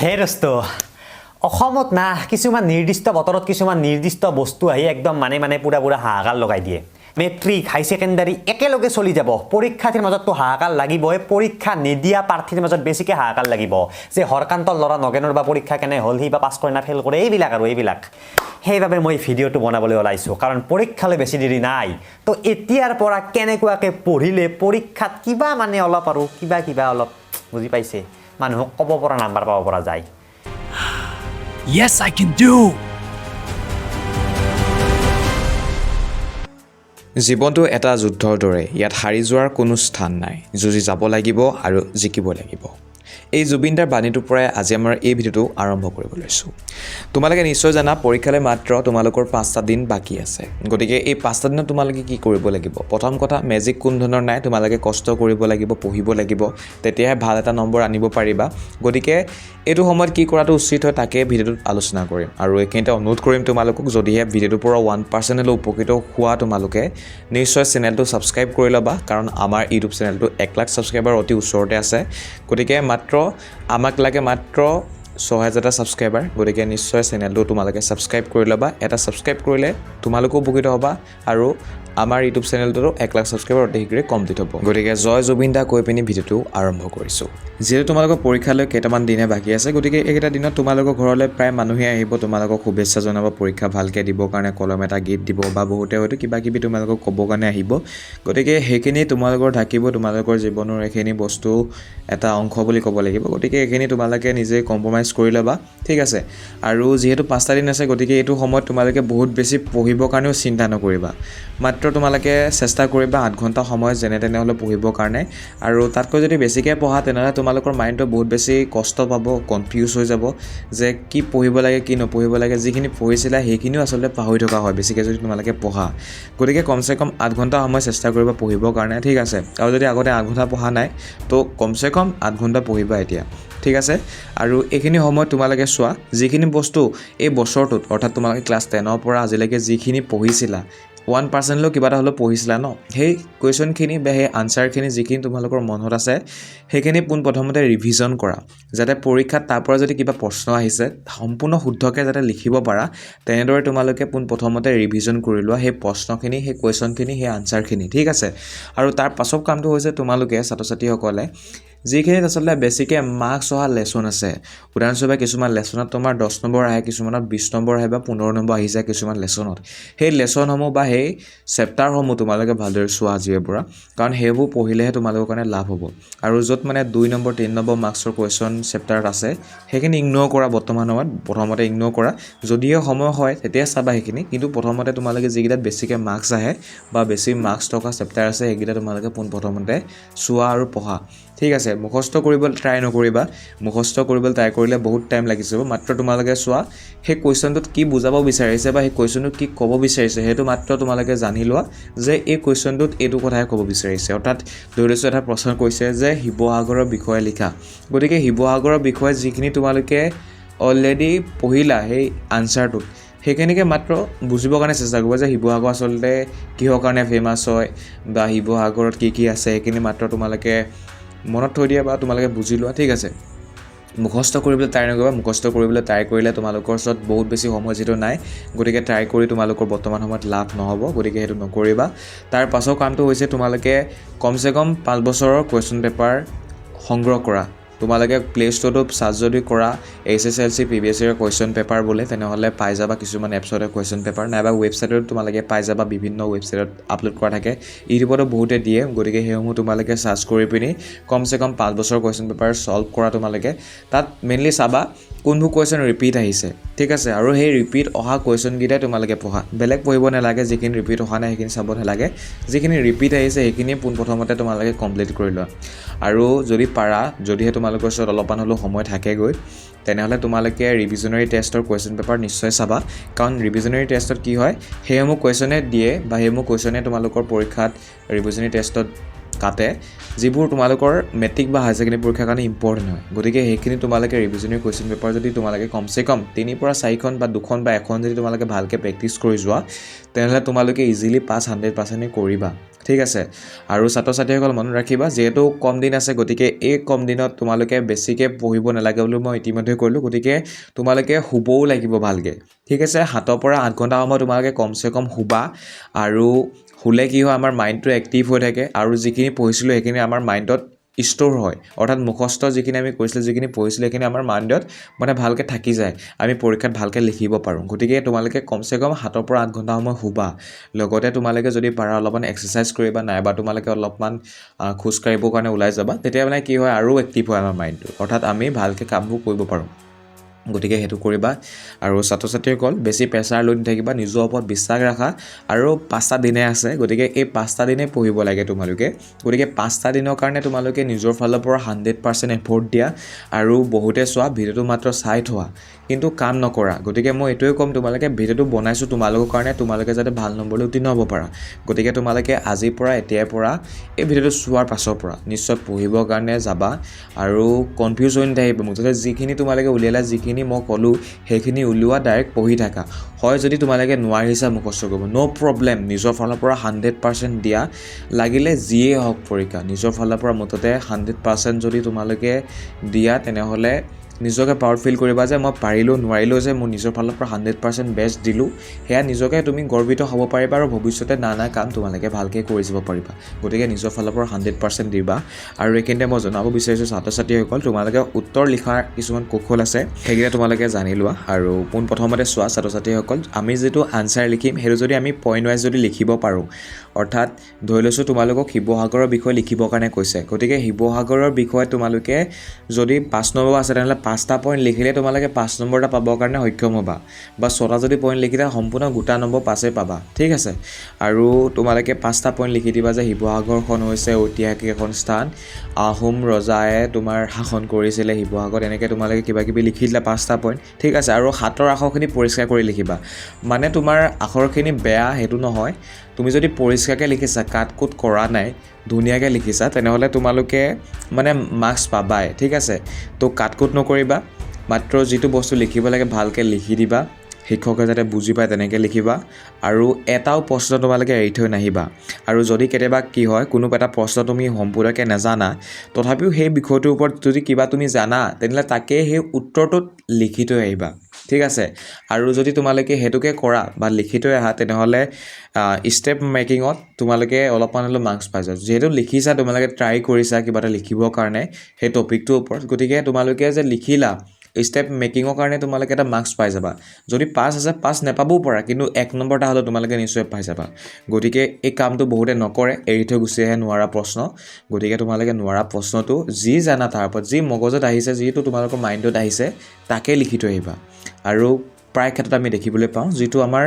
হে দোস্ত অসমত না কিছুমান নিৰ্দিষ্ট বতৰত কিছুমান নিৰ্দিষ্ট বস্তু আহি একদম মানে পুৰা হাহাকাৰ লগাই দিয়ে মেট্ৰিক হাই সেকেন্ডাৰী একেলগে চলি যাব পৰীক্ষাৰ্থীৰ মাজততো হাহাকাৰ লাগিবই পৰীক্ষা নিদিয়া প্ৰাৰ্থীৰ মাজত বেছিকৈ হাহাকাৰ লাগিব যে হৰকান্তৰ ল'ৰা নগেনৰ বা পৰীক্ষা কেনে হ'ল সি বা পাছ কৰে না ফেল কৰে এইবিলাক সেইবাবে মই ভিডিঅ'টো বনাবলৈ ওলাইছোঁ কাৰণ পৰীক্ষালৈ বেছি দেৰি নাই তো এতিয়াৰ পৰা কেনেকুৱাকৈ পঢ়িলে পৰীক্ষাত কিবা মানে অলপ আৰু কিবা অলপ বুজি পাইছে মানুহক ক'ব পৰা নাম্বাৰ পাব পৰা যায় Yes, I can do. জীৱনটো এটা যুদ্ধৰ দৰে ইয়াত হাৰি যোৱাৰ কোনো স্থান নাই যুঁজি যাব লাগিব আৰু জিকিব লাগিব এই জুবিনদাৰ বাণীটোৰ পৰাই আজি আমাৰ এই ভিডিঅ'টো আৰম্ভ কৰিব লৈছোঁ তোমালোকে নিশ্চয় জানা পৰীক্ষালৈ মাত্ৰ তোমালোকৰ 5টা দিন বাকী আছে গতিকে এই 5টা দিনত তোমালোকে কি কৰিব লাগিব প্ৰথম কথা মেজিক কোন ধৰণৰ নাই তোমালোকে কষ্ট কৰিব লাগিব পঢ়িব লাগিব তেতিয়াহে ভাল এটা নম্বৰ আনিব পাৰিবা গতিকে এইটো সময়ত কি কৰাটো উচিত হয় তাকে ভিডিঅ'টোত আলোচনা কৰিম আৰু এইখিনিতে অনুৰোধ কৰিম তোমালোকক যদিহে ভিডিঅ'টোৰ পৰা 1% হ'লেও উপকৃত হোৱা তোমালোকে নিশ্চয় চেনেলটো ছাবস্ক্ৰাইব কৰি ল'বা কাৰণ আমাৰ ইউটিউব চেনেলটো 1 লাখ ছাবস্ক্ৰাইবাৰ অতি ওচৰতে আছে গতিকে মাত্ৰ আমাক লাগে মাত্ৰ 6000টা ছাবস্ক্ৰাইবাৰ গতিকে নিশ্চয় চেনেলটো তোমালোকে ছাবস্ক্ৰাইব কৰি ল'বা এটা ছাবস্ক্ৰাইব কৰিলে তোমালোকো উপকৃত হ'বা আৰু আমাৰ ইউটিউব চেনেলটো 1 লাখ ছাবস্ক্ৰাইবাৰ অতি শীঘ্ৰে কমপ্লিট হ'ব গতিকে জয় জুবিন দা কৈ পিনি ভিডিঅ'টো আৰম্ভ কৰিছোঁ যিহেতু তোমালোকৰ পৰীক্ষালৈ কেইটামান দিনহে বাকী আছে গতিকে এইকেইটা দিনত তোমালোকৰ ঘৰলৈ প্ৰায় মানুহে আহিব তোমালোকক শুভেচ্ছা জনাব পৰীক্ষা ভালকৈ দিবৰ কাৰণে কলম এটা গিফ্ট দিব বা বহুতে হয়তো কিবাকিবি তোমালোকক ক'বৰ কাৰণে আহিব গতিকে সেইখিনি তোমালোকৰ থাকিব তোমালোকৰ জীৱনৰ এইখিনি বস্তু এটা অংশ বুলি ক'ব লাগিব গতিকে এইখিনি তোমালোকে নিজে কম্প্ৰমাইজ কৰি ল'বা ঠিক আছে আৰু যিহেতু 5টা দিন আছে গতিকে এইটো সময়ত তোমালোকে বহুত বেছি পঢ়িবৰ কাৰণেও চিন্তা নকৰিবা মাত্ৰ তোমালোকে চেষ্টা কৰিবা 8 ঘণ্টা সময় যেনে তেনে হ'লে পঢ়িবৰ কাৰণে আৰু তাতকৈ যদি বেছিকৈ পঢ়া তেনেহ'লে তোমালোকৰ মাইণ্ডটো বহুত বেছি কষ্ট পাব কনফিউজ হৈ যাব যে কি পঢ়িব লাগে কি নপঢ়িব লাগে যিখিনি পঢ়িছিলা সেইখিনিও আচলতে পাহৰি থকা হয় বেছিকৈ যদি তোমালোকে পঢ়া গতিকে কমচে কম 8 ঘণ্টা সময় চেষ্টা কৰিবা পঢ়িবৰ কাৰণে ঠিক আছে আৰু যদি আগতে 8 ঘণ্টা পঢ়া নাই তো কমচে কম 8 ঘণ্টা পঢ়িবা এতিয়া ঠিক আছে আৰু এইখিনি সময়ত তোমালোকে চোৱা যিখিনি বস্তু এই বছৰটোত অৰ্থাৎ তোমালোকে ক্লাছ 10ৰ পৰা আজিলৈকে যিখিনি পঢ়িছিলা 1% লৈ কিবা এটা হ'লেও পঢ়িছিলা ন সেই কুৱেশ্যনখিনি বা সেই আনচাৰখিনি যিখিনি তোমালোকৰ মনত আছে সেইখিনি পোনপ্ৰথমতে ৰিভিজন কৰা যাতে পৰীক্ষাত তাৰ পৰা যদি কিবা প্ৰশ্ন আহিছে সম্পূৰ্ণ শুদ্ধকৈ যাতে লিখিব পাৰা তেনেদৰে তোমালোকে পোনপ্ৰথমতে ৰিভিজন কৰি লোৱা সেই প্ৰশ্নখিনি সেই কুৱেশ্যনখিনি সেই আনচাৰখিনি ঠিক আছে আৰু তাৰ পাছৰ কামটো হৈছে তোমালোকে ছাত্ৰ ছাত্ৰীসকলে যিখিনিত আচলতে বেছিকৈ মাৰ্কছ অহা লেচন আছে উদাহৰণস্বৰূপে কিছুমান লেচনত তোমাৰ 10 নম্বৰ আহে কিছুমানত 20 নম্বৰ আহে বা 15 নম্বৰ আহি যায় কিছুমান লেচনত সেই লেচনসমূহ বা সেই চেপ্টাৰসমূহ তোমালোকে ভালদৰে চোৱা আজিৰে পৰা কাৰণ সেইবোৰ পঢ়িলেহে তোমালোকৰ কাৰণে লাভ হ'ব আৰু য'ত মানে 2 নম্বৰ 3 নম্বৰ মাৰ্কছৰ কুৱেশ্যন চেপ্টাৰত আছে সেইখিনি ইগন'ৰ কৰা বৰ্তমান সময়ত প্ৰথমতে ইগন'ৰ কৰা যদিহে সময় হয় তেতিয়া চাবা সেইখিনি কিন্তু প্ৰথমতে তোমালোকে যিকেইটাত বেছিকৈ মাৰ্কছ আহে বা বেছি মাৰ্কছ থকা চেপ্টাৰ আছে সেইকেইটা তোমালোকে পোনপ্ৰথমতে চোৱা আৰু পঢ়া ঠিক আছে মুখস্থ কৰিবলৈ ট্ৰাই নকৰিবা মুখস্থ কৰিবলৈ ট্ৰাই কৰিলে বহুত টাইম লাগি যাব মাত্ৰ তোমালোকে চোৱা সেই কুৱেশ্যনটোত কি বুজাব বিচাৰিছে বা সেই কুৱেশ্যনটোত কি ক'ব বিচাৰিছে সেইটো মাত্ৰ তোমালোকে জানি লোৱা যে এই কুৱেশ্যনটোত এইটো কথাই ক'ব বিচাৰিছে অৰ্থাৎ ধৰি লৈছোঁ এটা প্ৰশ্ন কৈছে যে শিৱসাগৰৰ বিষয়ে লিখা গতিকে শিৱসাগৰৰ বিষয়ে যিখিনি তোমালোকে অলৰেডি পঢ়িলা সেই আনচাৰটোত সেইখিনিকে মাত্ৰ বুজিবৰ কাৰণে চেষ্টা কৰিব যে শিৱসাগৰ আচলতে কিহৰ কাৰণে ফেমাছ হয় বা শিৱসাগৰত কি আছে সেইখিনি মাত্ৰ তোমালোকে মনত থৈ দিয়া বা তোমালোকে বুজি লোৱা ঠিক আছে মুখস্থ কৰিবলৈ ট্ৰাই নকৰিবা মুখস্থ কৰিবলৈ ট্ৰাই কৰিলে তোমালোকৰ ওচৰত বহুত বেছি সময় যিটো নাই গতিকে ট্ৰাই কৰি তোমালোকৰ বৰ্তমান সময়ত লাভ নহ'ব গতিকে সেইটো নকৰিবা তাৰ পাছৰ কামটো হৈছে তোমালোকে কমচে কম 5 বছৰৰ কুৱেশ্যন পেপাৰ সংগ্ৰহ কৰা তোমালোকে প্লে ষ্ট'ৰটো চাৰ্চ যদি কৰা SSLC PBSCৰ কুৱেশ্যন পেপাৰ বোলে তেনেহ'লে পাই যাবা কিছুমান এপছতে কুৱেশ্যন পেপাৰ নাইবা ৱেবছাইটত তোমালোকে পাই যাবা বিভিন্ন ৱেবছাইটত আপলোড কৰা থাকে ইউটিউবতো বহুতে দিয়ে গতিকে সেইসমূহ তোমালোকে চাৰ্চ কৰি পিনি কমচে কম 5 বছৰৰ কুৱেশ্যন পেপাৰ ছল্ভ কৰা তোমালোকে তাত মেইনলি চাবা কোনবোৰ কুৱেশ্যন ৰিপিট আহিছে ঠিক আছে আৰু সেই ৰিপিট অহা কুৱেশ্যনকেইটাই তোমালোকে পঢ়া বেলেগ পঢ়িব নালাগে যিখিনি ৰিপিট অহা নাই সেইখিনি চাব নালাগে যিখিনি ৰিপিট আহিছে সেইখিনি পোনপ্ৰথমতে তোমালোকে কমপ্লিট কৰি লোৱা আৰু যদি পাৰা যদিহে তোমালোকৰ ওচৰত অলপমান হ'লেও সময় থাকেগৈ তেনেহ'লে তোমালোকে ৰিভিজনাৰী টেষ্টৰ কুৱেশ্যন পেপাৰ নিশ্চয় চাবা কাৰণ ৰিভিজনাৰী টেষ্টত কি হয় সেইসমূহ কুৱেশ্যনে দিয়ে বা সেইসমূহ কুৱেশ্যনে তোমালোকৰ পৰীক্ষাত ৰিভিজনাৰী টেষ্টত কাটে যিবোৰ তোমালোকৰ মেট্ৰিক বা হায়াৰ ছেকেণ্ডেৰী পৰীক্ষাৰ কাৰণে ইম্পৰ্টেণ্ট হয় গতিকে সেইখিনি তোমালোকে ৰিভিজনেৰী কুৱেশ্যন পেপাৰ যদি তোমালোকে কমচে কম 3 পৰা 4খন বা 2খন বা 1খন যদি তোমালোকে ভালকৈ প্ৰেক্টিছ কৰি যোৱা তেনেহ'লে তোমালোকে ইজিলি পাছ 100% কৰিবা ঠিক আছে আৰু ছাত্ৰ ছাত্ৰীসকল মনত ৰাখিবা যিহেতু কম দিন আছে গতিকে এই কম দিনত তোমালোকে বেছিকৈ পঢ়িব নালাগে বুলি মই ইতিমধ্যে ক'লোঁ গতিকে তোমালোকে শুবও লাগিব ভালকৈ ঠিক আছে 7 পৰা 8 ঘণ্টা সময় তোমালোকে কমচে কম শুবা আৰু শুলে কি হয় আমাৰ মাইণ্ডটো এক্টিভ হৈ থাকে আৰু যিখিনি পঢ়িছিলোঁ সেইখিনি আমাৰ মাইণ্ডত ষ্ট'ৰ হয় অৰ্থাৎ মুখস্থ যিখিনি আমি কৈছিলোঁ যিখিনি পঢ়িছিলোঁ সেইখিনি আমাৰ মাইণ্ডত মানে ভালকৈ থাকি যায় আমি পৰীক্ষাত ভালকৈ লিখিব পাৰোঁ গতিকে তোমালোকে কমচে কম 7 পৰা 8 ঘণ্টা সময় শুবা লগতে তোমালোকে যদি পাৰা অলপমান এক্সাৰচাইজ কৰিবা নাইবা তোমালোকে অলপমান খোজ কাঢ়িবৰ কাৰণে ওলাই যাবা তেতিয়া মানে কি হয় আৰু এক্টিভ হয় আমাৰ মাইণ্ডটো অৰ্থাৎ আমি ভালকৈ কামবোৰ কৰিব পাৰোঁ গতিকে সেইটো কৰিবা আৰু ছাত্ৰ ছাত্ৰীসকল বেছি প্ৰেছাৰ লৈ নাথাকিবা নিজৰ ওপৰত বিশ্বাস ৰাখা আৰু 5টা দিনে আছে গতিকে এই 5টা দিনে পঢ়িব লাগে তোমালোকে গতিকে 5টা দিনৰ কাৰণে তোমালোকে নিজৰ ফালৰ পৰা 100% এফৰ্ট দিয়া আৰু বহুতে চোৱা ভিডিঅ'টো মাত্ৰ চাই থোৱা কিন্তু কাম নকৰা গতিকে মই এইটোৱে ক'ম তোমালোকে ভিডিঅ'টো বনাইছোঁ তোমালোকৰ কাৰণে তোমালোকে যাতে ভাল নম্বৰলৈ উত্তীৰ্ণ হ'ব পাৰা গতিকে তোমালোকে আজিৰ পৰা এতিয়াৰ পৰা এই ভিডিঅ'টো চোৱাৰ পাছৰ পৰা নিশ্চয় পঢ়িবৰ কাৰণে যাবা আৰু কনফিউজ হৈ নাথাকিব মুঠতে যিখিনি তোমালোকে উলিয়ালা যিখিনি মই ক'লোঁ সেইখিনি উলিওৱা ডাইৰেক্ট পঢ়ি থাকা হয় যদি তোমালোকে নোৱাৰিছা মুখস্থ কৰিব ন' প্ৰব্লেম নিজৰ ফালৰ পৰা 100% দিয়া লাগিলে যিয়ে হওক পৰীক্ষা নিজৰ ফালৰ পৰা মুঠতে 100% যদি তোমালোকে দিয়া তেনেহ'লে নিজকে প্ৰাউড ফিল কৰিবা যে মই পাৰিলোঁ নোৱাৰিলোঁ যে মোৰ নিজৰ ফালৰ পৰা 100% বেষ্ট দিলোঁ সেয়া নিজকে তুমি গৰ্বিত হ'ব পাৰিবা আৰু ভৱিষ্যতে নানা কাম তোমালোকে ভালকৈ কৰি যাব পাৰিবা গতিকে নিজৰ ফালৰ পৰা 100% দিবা আৰু এইখিনিতে মই জনাব বিচাৰিছোঁ ছাত্ৰ ছাত্ৰীসকল তোমালোকে উত্তৰ লিখাৰ কিছুমান কৌশল আছে সেইকেইটা তোমালোকে জানি লোৱা আৰু পোনপ্ৰথমতে চোৱা ছাত্ৰ ছাত্ৰীসকল আমি যিটো আনচাৰ লিখিম সেইটো যদি আমি পইণ্ট ৱাইজ যদি লিখিব পাৰোঁ অৰ্থাৎ ধৰি লৈছোঁ তোমালোকক শিৱসাগৰৰ বিষয়ে লিখিবৰ কাৰণে কৈছে গতিকে শিৱসাগৰৰ বিষয়ে তোমালোকে যদি 5 নম্বৰ আছে তেনেহ'লে 5টা পইণ্ট লিখিলে তোমালোকে 5 নম্বৰ এটা পাবৰ কাৰণে সক্ষম হ'বা বা 6টা যদি পইণ্ট লিখিলে সম্পূৰ্ণ গোটা নম্বৰ 5 পাবা ঠিক আছে আৰু তোমালোকে 5টা পইণ্ট লিখি দিবা যে শিৱসাগৰখন হৈছে ঐতিহাসিক এখন স্থান আহোম ৰজায়ে তোমাৰ শাসন কৰিছিলে শিৱসাগৰত এনেকৈ তোমালোকে কিবা কিবি লিখি দিলা 5টা পইণ্ট ঠিক আছে আৰু হাতৰ আখৰখিনি পৰিষ্কাৰ কৰি লিখিবা মানে তোমাৰ আখৰখিনি বেয়া সেইটো নহয় তুমি যদি পৰিষ্কাৰকৈ লিখিছা কাট কুট কৰা নাই ধুনীয়াকৈ লিখিছা তেনেহ'লে তোমালোকে মানে মাৰ্কছ পাবাই ঠিক আছে তো কাট কুট নকৰিবা মাত্ৰ যিটো বস্তু লিখিব লাগে ভালকৈ লিখি দিবা শিক্ষকে যাতে বুজি পায় তেনেকৈ লিখিবা আৰু এটাও প্ৰশ্ন তোমালোকে এৰি থৈ নাহিবা আৰু যদি কেতিয়াবা কি হয় কোনো এটা প্ৰশ্ন তুমি সম্পূৰ্ণকৈ নাজানা তথাপিও সেই বিষয়টোৰ ওপৰত যদি কিবা তুমি জানা তেনেহ'লে তাকে সেই উত্তৰটোত লিখি থৈ আহিবা ঠিক আছে আৰু যদি তোমালোকে সেইটোকে কৰা বা লিখি থৈ আহা তেনেহ'লে ষ্টেপ মেকিঙত তোমালোকে অলপমান হ'লেও মাৰ্কছ পাই যোৱা যিহেতু লিখিছা তোমালোকে ট্ৰাই কৰিছা কিবা এটা লিখিবৰ কাৰণে সেই টপিকটোৰ ওপৰত গতিকে তোমালোকে যে লিখিলা ষ্টেপ মেকিঙৰ কাৰণে তোমালোকে এটা মাৰ্কছ পাই যাবা যদি 5 আছে 5 নাপাবও পাৰা কিন্তু 1 নম্বৰ এটা হ'লেও তোমালোকে নিশ্চয় পাই যাবা গতিকে এই কামটো বহুতে নকৰে এৰি থৈ গুচি আহে নোৱাৰা প্ৰশ্ন গতিকে তোমালোকে নোৱাৰা প্ৰশ্নটো যি জানা তাৰ ওপৰত যি মগজত আহিছে যিটো তোমালোকৰ মাইণ্ডত আহিছে তাকে লিখি থৈ আহিবা আৰু প্ৰায় ক্ষেত্ৰত আমি দেখিবলৈ পাওঁ যিটো আমাৰ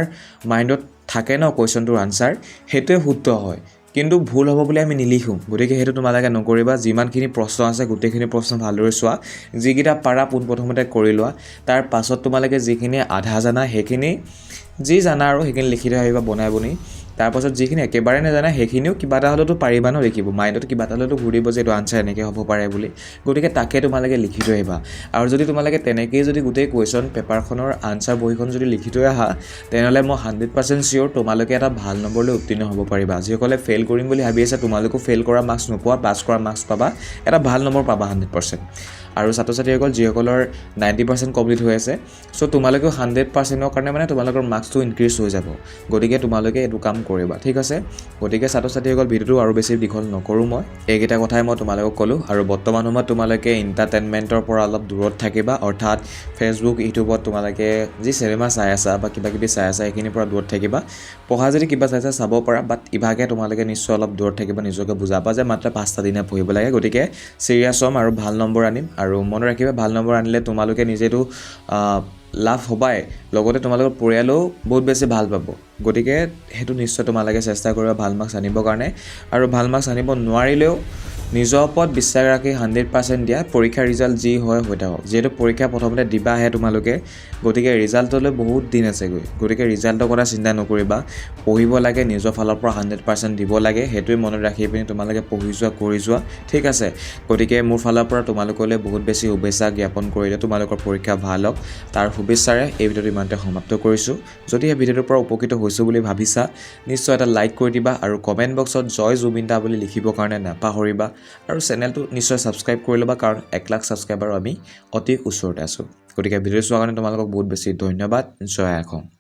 মাইণ্ডত থাকে ন কুৱেশ্যনটোৰ আনচাৰ সেইটোৱে শুদ্ধ হয় কিন্তু ভুল হ'ব বুলি আমি নিলিখোঁ গতিকে সেইটো তোমালোকে নকৰিবা যিমানখিনি প্ৰশ্ন আছে গোটেইখিনি প্ৰশ্ন ভালদৰে চোৱা যিকেইটা পাৰা পোনপ্ৰথমতে কৰি লোৱা তাৰ পাছত তোমালোকে যিখিনি আধা জানা সেইখিনি যি জানা আৰু সেইখিনি লিখি থৈ আহিবা বনাই বনি তাৰপাছত যিখিনি একেবাৰে নাজানা সেইখিনিও কিবা এটা হ'লেতো পাৰিবা ন লিখিব মাইণ্ডত কিবা এটা হ'লেতো ঘূৰিব যে এইটো আনচাৰ এনেকৈ হ'ব পাৰে বুলি গতিকে তাকে তোমালোকে লিখি থৈ আহিবা আৰু যদি তোমালোকে তেনেকৈয়ে যদি গোটেই কুৱেশ্যন পেপাৰখনৰ আনচাৰ বহীখন যদি লিখি থৈ আহা তেনেহ'লে মই 100% চিয়'ৰ তোমালোকে এটা ভাল নম্বৰলৈ উত্তীৰ্ণ হ'ব পাৰিবা যিসকলে ফেইল কৰিম বুলি ভাবি আছে তোমালোকেও ফেইল কৰা মাৰ্কছ নোপোৱা পাছ কৰা মাৰ্কছ পাবা এটা ভাল নম্বৰ পাবা 100% আৰু ছাত্ৰ ছাত্ৰীসকল যিসকলৰ 90% কমপ্লিট হৈ আছে চ' তোমালোকেও 100%ৰ কাৰণে মানে তোমালোকৰ মাৰ্কছটো ইনক্ৰিজ হৈ যাব গতিকে তোমালোকে এইটো কাম কৰিবা ঠিক আছে গতিকে ছাত্ৰ ছাত্ৰীসকল ভিডিঅ'টো আৰু বেছি দীঘল নকৰোঁ মই এইকেইটা কথাই মই তোমালোকক ক'লোঁ আৰু বৰ্তমান সময়ত তোমালোকে এণ্টাৰটেইনমেণ্টৰ পৰা অলপ দূৰত থাকিবা অৰ্থাৎ ফেচবুক ইউটিউবত তোমালোকে যি চিনেমা চাই আছা বা কিবা কিবি চাই আছা সেইখিনিৰ পৰা দূৰত থাকিবা পঢ়া যদি কিবা চাইছা চাব পাৰা বাট ইভাগে তোমালোকে নিশ্চয় অলপ দূৰত থাকিবা নিজকে বুজাবা যে মাত্ৰ 5টা দিনে পঢ়িব লাগে গতিকে চিৰিয়াছ হ'ম আৰু ভাল নম্বৰ আনিম আৰু মনত ৰাখিবা ভাল নম্বৰ আনিলে তোমালোকে নিজেতো লাভ হ'বাই লগতে তোমালোকৰ পৰিয়ালেও বহুত বেছি ভাল পাব গতিকে সেইটো নিশ্চয় তোমালোকে চেষ্টা কৰিবা ভাল মাৰ্কছ আনিবৰ কাৰণে আৰু ভাল মাৰ্কছ আনিব নোৱাৰিলেও নিজৰ ওপৰত বিশ্বাস ৰাখি 100% দিয়া পৰীক্ষাৰ ৰিজাল্ট যি হয় হৈ থাকক যিহেতু পৰীক্ষা প্ৰথমতে দিবাহে তোমালোকে গতিকে ৰিজাল্টলৈ বহুত দিন আছেগৈ গতিকে ৰিজাল্টৰ কথা চিন্তা নকৰিবা পঢ়িব লাগে নিজৰ ফালৰ পৰা 100% দিব লাগে সেইটোৱে মনত ৰাখি পিনি তোমালোকে পঢ়ি যোৱা কৰি যোৱা ঠিক আছে গতিকে মোৰ ফালৰ পৰা তোমালোকলৈ বহুত বেছি শুভেচ্ছা জ্ঞাপন কৰিলে তোমালোকৰ পৰীক্ষা ভাল হওক তাৰ শুভেচ্ছাৰে এই ভিডিঅ'টো ইমানতে সমাপ্ত কৰিছোঁ যদি এই ভিডিঅ'টোৰ পৰা উপকৃত হৈছোঁ বুলি ভাবিছা নিশ্চয় এটা লাইক কৰি দিবা আৰু কমেণ্ট বক্সত জয় জুবিন দা বুলি লিখিবৰ কাৰণে নাপাহৰিবা আৰু চেনেলটো নিশ্চয় ছাবস্ক্ৰাইব কৰি ল'বা কাৰণ 1 লাখ ছাবস্ক্ৰাইবাৰ আমি অতি ওচৰতে আছোঁ গতিকে ভিডিঅ' চোৱাৰ কাৰণে তোমালোকক বহুত বেছি ধন্যবাদ জয় অসম